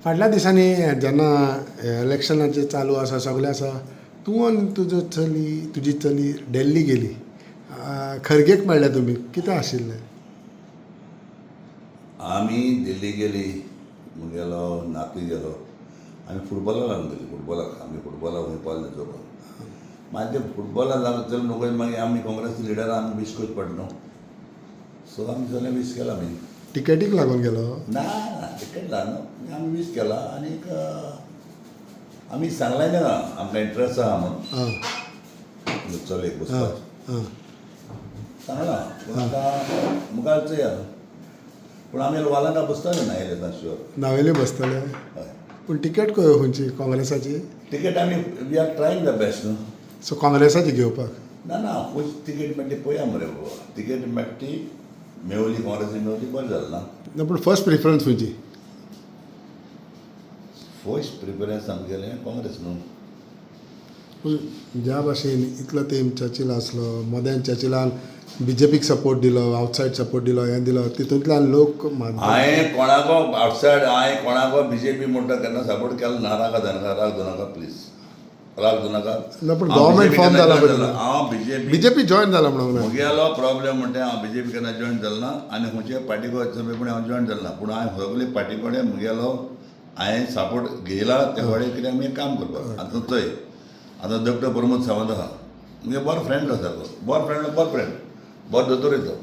फाटल्या दिसांनी जेन्ना इलेक्शनाचे चालू आसा सगळें आसा तूं आनी तुजी चली दिल्ली गेली खरगेक मेळ्ळे तुमी कितें आशिल्लें? आमी दिल्ली गेली मुगेलो नातू गेलो आमी फुटबॉलाक लागून गेली फुटबॉलाक आमी फुटबॉलाक खंय पावले चोवपाक मागीर ते फुटबॉलाक लागून चल नको मागीर आमी काँग्रेसी लिडर आमी वीस कोच पडलो सो आमी सगळें वीस केला आमी टिकेटीक लागून गेलो? ना टिकेट ना न्हू आमी वीस केला आनीक आमी सांगलें ना आमकां इंट्रस्ट आहा म्हणून चलयेक बसपाक सांगलां पूण आतां मुखार चोया पूण आमी वालांका बसताले ना येयले शुअर नावेली बसतले हय पूण टिकेट खंयची काँग्रेसाची? टिकेट आमी we are trying the best न्हू सो काँग्रेसाची घेवपाक ना ना पयस टिकेट मेळटी पळया मरे बाबा टिकेट मेळटी मेवली काँग्रेसी मेवली बरें जालें ना पूण फर्स्ट प्रिफरन्स खंयची? फर्स्ट प्रिफरन्स आमगेलें काँग्रेस न्हू पूण ज्या भाशेन इतलो तेम चर्चिल आसलो मोदेन चर्चिलान BJPक सपोर्ट दिलो आवटसायड सपोर्ट दिलो हें दिलो तितूंतल्यान लोक हांवें कोणाको आवटसायड हांवें कोणाको BJP म्हणटा केन्ना सपोर्ट केलो ना राग नाका प्लीज राग दो नाका ना पूण गव्हर्मेंट फॉर्म जाला हांव BJP जॉयन जाला म्हणून म्हगेलो प्रॉब्लेम म्हणटा हांव BJP केन्ना जॉयन जालो ना आनी खंयचे पार्टी पण हांव जॉयन जालो ना पूण हांवें सगळे पार्टी कडेन म्हगेलो हांवें सपोर्ट घेयला ते कडेन कितें आमी काम करपाक आतां चोय आतां डॉक्टर प्रमोद सावंत आहा मुगे बरो फ्रेंड आसा बरो फ्रेंड बरो दोतोर तो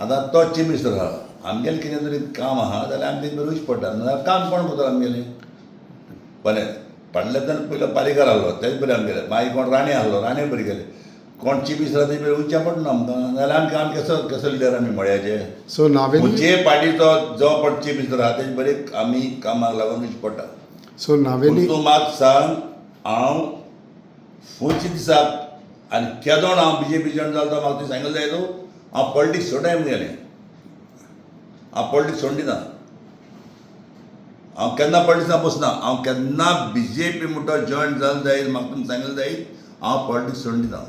आतां तो चीफ मिनिस्टर आहा आमगेलें कितें तरी काम आहा जाल्यार आमी तें रुच पडटा नाजाल्यार काम कोण करता आमगेलें बरें पडल्याच्यान पयलो पारीकर आहलो तेच बरें आमगेलें मागीर कोण राणे आहलो राणे बरें गेले कोण चीफ मिनिस्टर तें बरें उंच्या पडना आमकां नाजाल्यार आमी केसो लिडर आमी मळ्याचे सो नावेली खंयचे पार्टीचो जो पड चीफ मिनिस्टर आहा तेजे बरें आमी कामाक लागून रुच पडटा सो नावेली तूं म्हाका सांग हांव खंयच्या दिसाक आनी केदोण हांव BJP जॉयन जालो तो म्हाका तूं सांगले जाय न्हू हांव पॉलिटिक्स सोडाय मुगेलें हांव पॉलिटिक्स सोडना हांव केन्ना पॉलिटिक्सांत बसना हांव केन्ना BJP म्हणटा जॉयन जालें जायत म्हाका तुमी सांगलें जायत हांव पॉलिटिक्स सोडना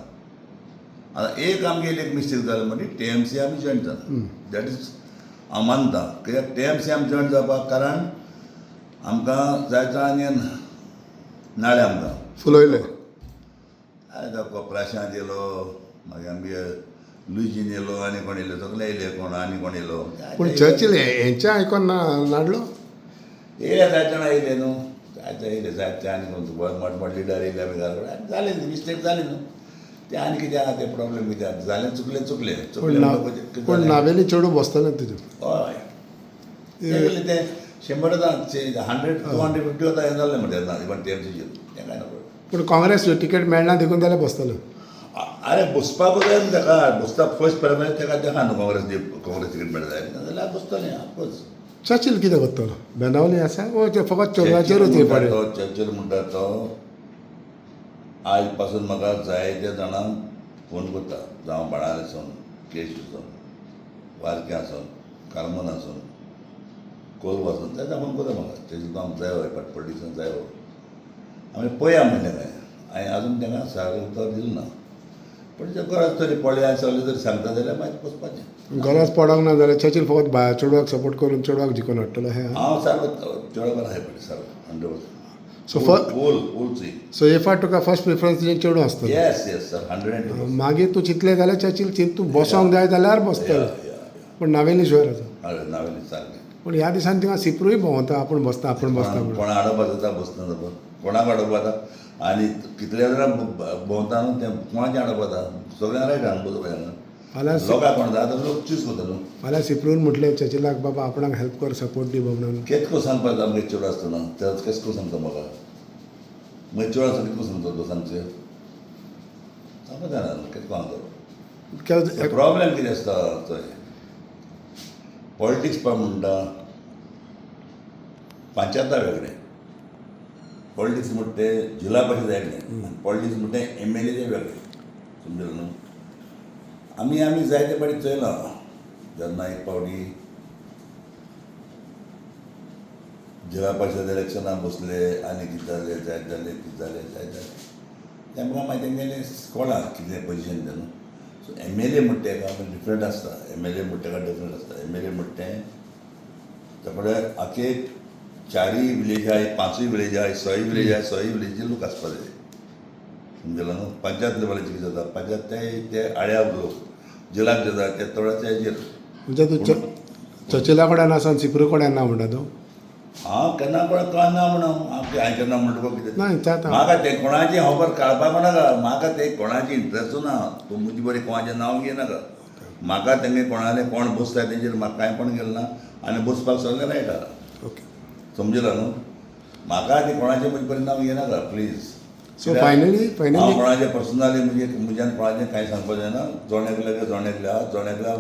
आतां एक आमगेली एक मिस्टेक जाली म्हणजे TMC आमी जॉयन जाता दॅट इज हांव मानता कित्याक TMC आमी जॉयन जावपाक कारण आमकां जायतो आनी नाळे आमकां फुलयले तो प्रशांत येयलो मागीर आमगे लुजीन येयलो आनी कोण येयलो सगळे येयले कोण आनी कोण येयलो पूण चर्चिल हेंचें आयकोन नाडलो येयले जायत जाणां येयले न्हू जायते येयले जायते आनी कोण मोठ लिडर येयले आमी घरा कडेन जालें न्ही मिस्टेक जाली न्हू तें आनी कितें आहा तें प्रॉब्लेम कितें आहा जालें चुकलें पूण नावेली चेडूं बसतलें तुजें हय तें 100 100-250 वता हें जाल्लें म्हणटा इवन TMCचेर तें कांय नाका पूण काँग्रेस टिकेट मेळना देखून जाल्यार बसतलो आरे बसपाक जाय ताका बसता फर्स्ट प्रेफरन्स ताका न्हू काँग्रेस टिकेट मेळटा जाय जाल्यार बसतलें ऑफकोर्स चर्चिल कितें करतलो बेनावली आसा वो ते फकत चेडवाचेरूच हे पडे चर्चिल म्हणटा तो आज पासून म्हाका जायत्या जाणांक फोन करता जावं बाळार आसून केश आसून वारकें आसून कार्मन आसून कोलवा आसून तेन्ना फोन करता म्हाका तेजे काम जाय पॉलिटिक्सान जाय आमी पळया म्हणलें काय हांवें आजून तांकां सारकें उतर दिलें ना पण जे गरज तरी पळया सगळें जर सांगता जाल्यार मागीर बसपाचें गरज पडोंक ना जाल्यार चर्चिल फकत चेडवाक सपोर्ट करून चेडवाक जिखून हाडटलो हें हांव सारको चेडवाक आहाय पडलें सारको 100%. सो फूल सो हे फाट तुका फर्स्ट प्रिफरन्स तुजें चेडूं आसतलें येस सर 100%. मागीर तूं चिंतलें जाल्यार चर्चिल तूं बसोंक जाय जाल्यार बसतलो पूण नावेली शुअर आसा नावेली सारकें पूण ह्या दिसांनी थिंगा सिपरूय भोंवता आपूण बसता कोणा हाडोवपा जाता बसना जाता कोणाक हाडोवपा जाता आनी कितले जाणां भोंवता न्हू तें कोणाचें हाडोवपा जाता सगळ्यांक रायट हाडून बसोवपा जायना फाल्यां लोकांक कोण जाता लोक चूज करता न्हू फाल्यां सिपरून म्हटलें चर्चिलाक बाबा आपणाक हेल्प कर सपोर्ट दी म्हणून केत को सांगपाक आमगे चेडो आसतना तेच केस को सांगता म्हाका मागीर चेडो आसता कितको सांगता तो सांगचें सांगपा जायना न्हू केत को सांगता प्रॉब्लेम कितें आसता थंय पॉलिटिक्स पळय म्हणटा पंचायता वेगळें पॉलिटिक्स म्हणटा तें जिल्हा परिशद वेगळें पॉलिटिक्स म्हणटा तें MLA वेगळें समजलें न्हू आमी जायते फावटी चयलां जेन्ना एक फावटी जिल्हा परिशद इलेक्शनाक बसले आनी कितें जालें कितें जालें तेमकां मागीर तेंगेलें कळना कितें पोजिशन तें न्हू सो MLA म्हणटा तेका डिफरंट आसता MLA म्हणटा तेका डिफरंट आसता MLA म्हणटा तें त्या फुडें आख्खे 4 विलेज आहाय 5 विलेज आहाय 6 विलेज आहाय 6 विलेजी लोक आसपा जाय समजलें न्हू पंचायत लेवलाचेर कितें जाता पंचायत ते आड्या लोक जिलाक जाता ते तोळ्याच्या हेजेर म्हणजे तू चर्चिला कडेन आसा सिपरू कडेन ना म्हणटा तूं हांव केन्ना कोणाक कळना म्हणून हांवें केन्ना म्हणटा गो कितें ना जाता म्हाका ते कोणाची हांव बरें काळपाक नाका म्हाका ते कोणाची इंट्रस्ट ना तूं मुजी बरी कोणाचें नांव घेनाका म्हाका तेंगे कोणाले कोण बसता तेजेर म्हाका कांय पण गेलें ना आनी बसपाक सगळें मेळटा ओके समजलो न्हू म्हाका ते कोणाचें म्हजे बरें नांव घेनाका प्लीज सो फायनली हांव कोणाचें पर्सनली म्हज्यान कोणाचें कांय सांगपाक जायना जोण्याकल्या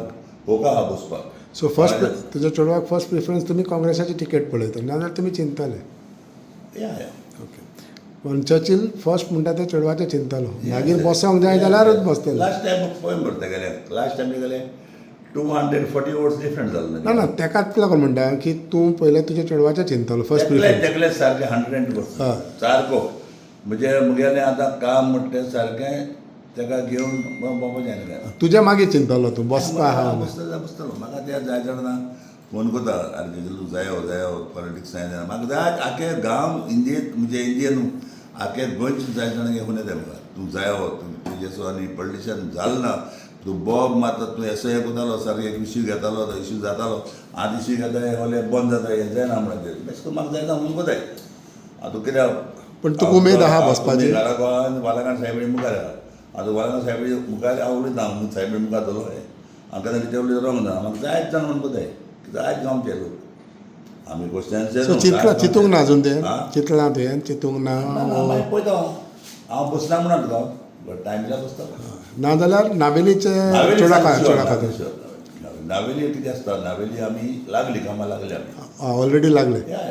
होका आहा बसपाक सो फर्स्ट तुज्या चेडवाक फर्स्ट प्रिफरन्स तुमी काँग्रेसाची तिकेट पळयता नाजाल्यार तुमी चिंतताले या ओके पण चर्चिल फर्स्ट म्हणटा ते चेडवाचें चिंततालो मागीर बसोंक जाय जाल्यारूच बसतलो लास्ट टायम पळय मरे गेले लास्ट टायम गेले 240 वोट्स डिफरंट जालें ना ना तेकाच लागून म्हणटा की तूं पयलें तुज्या चेडवाचें चिंततालो फर्स्ट प्रिफरन्स तेकले सारकें 100% हय. सारको म्हणजे मुगेलें आतां काम म्हणटा तें सारकें तेका घेवन बाबा जायना काय तुज्या मागीर चिंततालो तूं बसपा आहा बसतलो म्हाका ते जाय जाणा फोन करता आरे तुजो जायो पॉलिटिक्स जायना म्हाका जाय आखे गांव इंडियेंत म्हणजे इंडियन आखे गोंयचे जाय जाणां घेवन येता म्हाका तूं जायो तुजेसो आनी पॉलिटिशियन जालो ना तूं बॉब मारता तूं एसो हे करतालो सारको एक इश्यू घेतालो तो इश्यू जातालो आतां इश्यू घेता हे बंद जाता हें जायना म्हणून बेश्टो म्हाका जायना म्हणून कोताय आतां कित्याक पण तुका उमेद आहा बसपाची घरा गोंयान वालाकान साहेबी मुखार आहा आतां वालाकान साहेबी मुखार हांव उलयता साहेबी मुखार दवरलो हांव केन्ना कितें उलयता रोंग ना म्हाका जायच जाण म्हणून कोताय जायच गांवचे लोक आमी सो चिंतूंक ना अजून तें आं? चिंतलां तुवें चिंतूंक ना मागीर पळयता हांव बसना म्हणा तुका बट टायमला बसता नाजाल्यार नावेलीचे चेडा खातीर नावेली कितें आसता नावेली आमी लागली कामां लागली आमी ऑलरेडी लागले या